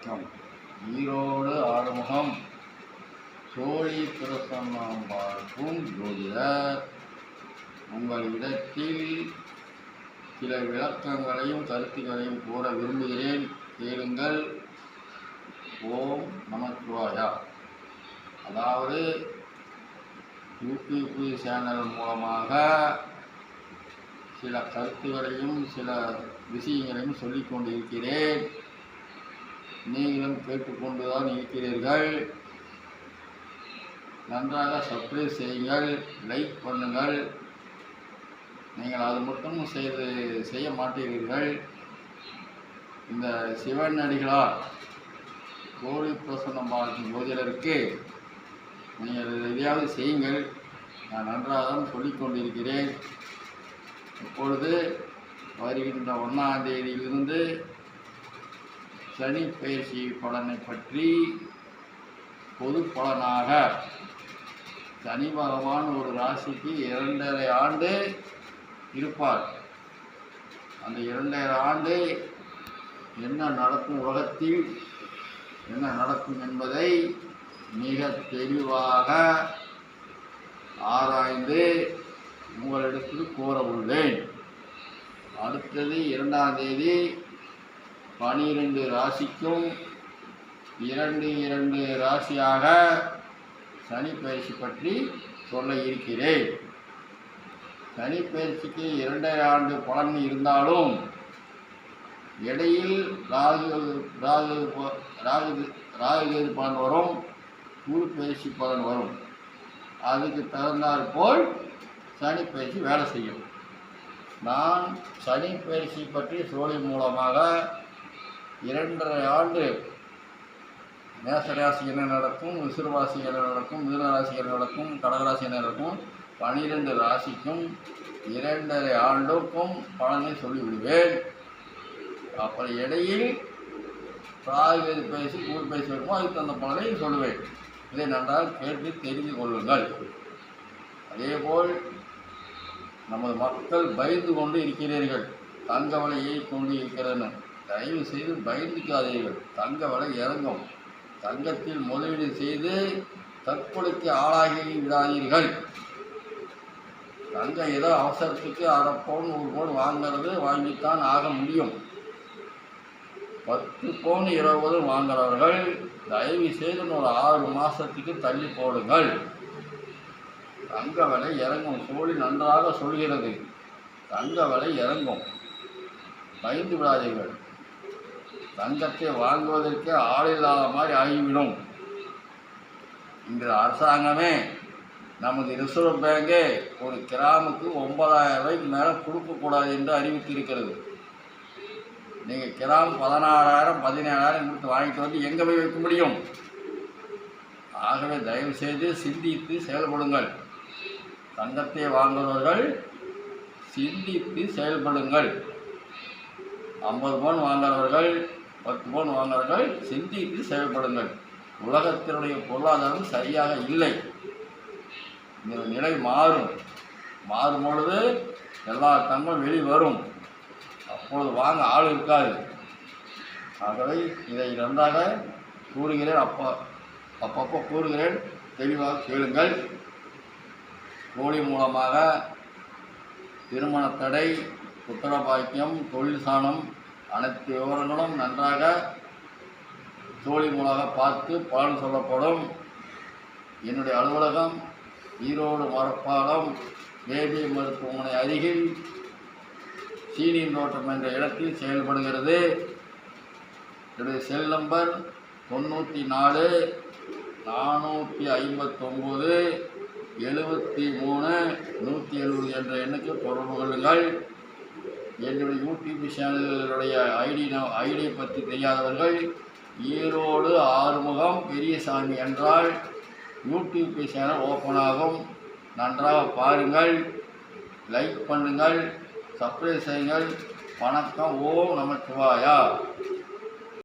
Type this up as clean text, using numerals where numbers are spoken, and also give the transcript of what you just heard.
வணக்கம். ஈரோடு ஆறுமுகம் சோழி பிரசன்னம் பார்க்கும் ஜோதிடர். உங்கள் இடத்தில் சில விளக்கங்களையும் கருத்துக்களையும் கூற விரும்புகிறேன், கேளுங்கள். ஓம் நமச்சிவாயா. அதாவது யூடியூப் சேனல் மூலமாக சில கருத்துக்களையும் சில விஷயங்களையும் சொல்லிக் கொண்டிருக்கிறேன். நீங்களும் கேட்டுக்கொண்டுதான் இருக்கிறீர்கள். நன்றாக சப்ஸ்கிரைப் செய்யுங்கள், லைக் பண்ணுங்கள். நீங்கள் அது மட்டும் செய்ய மாட்டீர்கள். இந்த சிவன் அடிகளார் கோழி பிரசன்னம் பார்க்கும் ஜோதிடருக்கு நீங்கள் எதையாவது செய்யுங்கள். நான் நன்றாக தான் சொல்லிக் கொண்டிருக்கிறேன். இப்பொழுது வருகின்ற 1ஆம் தேதியிலிருந்து சனி பயிற்சி பலனை பற்றி பொது பலனாக சனி பகவான் ஒரு ராசிக்கு 2.5 ஆண்டு இருப்பார். அந்த 2.5 ஆண்டு என்ன நடக்கும், உலகத்தில் என்ன நடக்கும் என்பதை மிக தெளிவாக ஆராய்ந்து உங்களிடத்தில் கூற உள்ளேன். அடுத்தது 2ஆம் தேதி 12 ராசிக்கும் 2 ராசியாக சனி பயிற்சி பற்றி சொல்ல இருக்கிறேன். சனி பயிற்சிக்கு 2.5 ஆண்டு பலன் இருந்தாலும் இடையில் ராகு பலன் வரும், குரு பயிற்சி பலன் வரும். அதுக்கு தகுந்தாற் போல் சனி பயிற்சி வேலை செய்யும். நான் சனி பயிற்சி பற்றி சோழி மூலமாக 2.5 ஆண்டு மேசராசி என்ன நடக்கும், விசுறுராசி என்ன நடக்கும், மிதுனராசி என்ன நடக்கும், கடகராசி என்ன நடக்கும், 12 ராசிக்கும் 2.5 ஆண்டுக்கும் பலனை சொல்லிவிடுவேன். அப்புறம் இடையில் ராகு பயிற்சி குரு பயிற்சி இருக்கும், அதுக்கு அந்த பலனை சொல்லுவேன். இதை நன்றாக கேட்டு தெரிந்து கொள்ளுங்கள். அதேபோல் நமது மக்கள் பயந்து கொண்டு இருக்கிறீர்கள். தங்க விலை கொண்டு இருக்கிறதுன்னு தயவு செய்து பயந்துக்காதீர்கள். தங்க விலை இறங்கும். தங்கத்தில் முதலீடு செய்து தற்கொலைக்கு ஆளாகி விடாதீர்கள். தங்கம் ஏதோ அவசரத்துக்கு 1/2 பவுன் 1 பவுன் வாங்கித்தான் ஆக முடியும். 10 பவுன் 20 வாங்குறவர்கள் தயவு செய்து ஒரு 6 மாதத்துக்கு தள்ளி போடுங்கள். தங்க விலை இறங்கும். சோழி நன்றாக சொல்கிறது, தங்க விலை இறங்கும். பயந்து விடாதீர்கள். தங்கத்தை வாங்குவதற்கு ஆள் இல்லாத மாதிரி ஆகிவிடும். இந்த அரசாங்கமே நமது ரிசர்வ் பேங்கே ஒரு கிராமுக்கு 9,000 ரூபாய்க்கு மேலே கொடுக்கக்கூடாது என்று அறிவித்திருக்கிறது. நீங்கள் கிராம் 16,000 17,000 கொடுத்து வாங்கிட்டு வந்து எங்கே போய் வைக்க முடியும்? ஆகவே தயவு செய்து சிந்தித்து செயல்படுங்கள். தங்கத்தை வாங்குபவர்கள் சிந்தித்து செயல்படுங்கள். 50 பவுன் வாங்குறவர்கள் 10 பவுன் வாங்குறவர்கள் சிந்தித்து செயல்படுங்கள். உலகத்தினுடைய பொருளாதாரம் சரியாக இல்லை. இந்த நிலை மாறும் பொழுது எல்லா தங்கம் வெளிவரும். அப்பொழுது வாங்க ஆள் இருக்காது. ஆகவே இதை நன்றாக கூறுகிறேன். அப்பப்போ கூறுகிறேன், தெளிவாக கேளுங்கள். கோழி மூலமாக திருமண தடை, புத்திர பாக்கியம், தொழில் சாணம் அனைத்து விவரங்களும் நன்றாக சோழி மூலமாக பார்த்து பலன் சொல்லப்படும். என்னுடைய அலுவலகம் ஈரோடு மரப்பாலம் பேபி மருத்துவமனை அருகில் சீனியர் தோட்டம் என்ற இடத்தில் செயல்படுகிறது. என்னுடைய செல் நம்பர் 94 459 73 170 என்ற எண்ணுக்கு தொடர்பு கொள்ளுங்கள். என்னுடைய யூடியூப் சேனலுடைய ஐடி பற்றி தெரியாதவர்கள் ஈரோடு ஆறுமுகம் பெரியசாமி என்றால் யூடியூப் சேனல் ஓப்பன் ஆகும். நன்றாக பாருங்கள், லைக் பண்ணுங்கள், சப்ஸ்கிரைப் செய்யுங்கள். வணக்கம். ஓம் நமச்சிவாயா.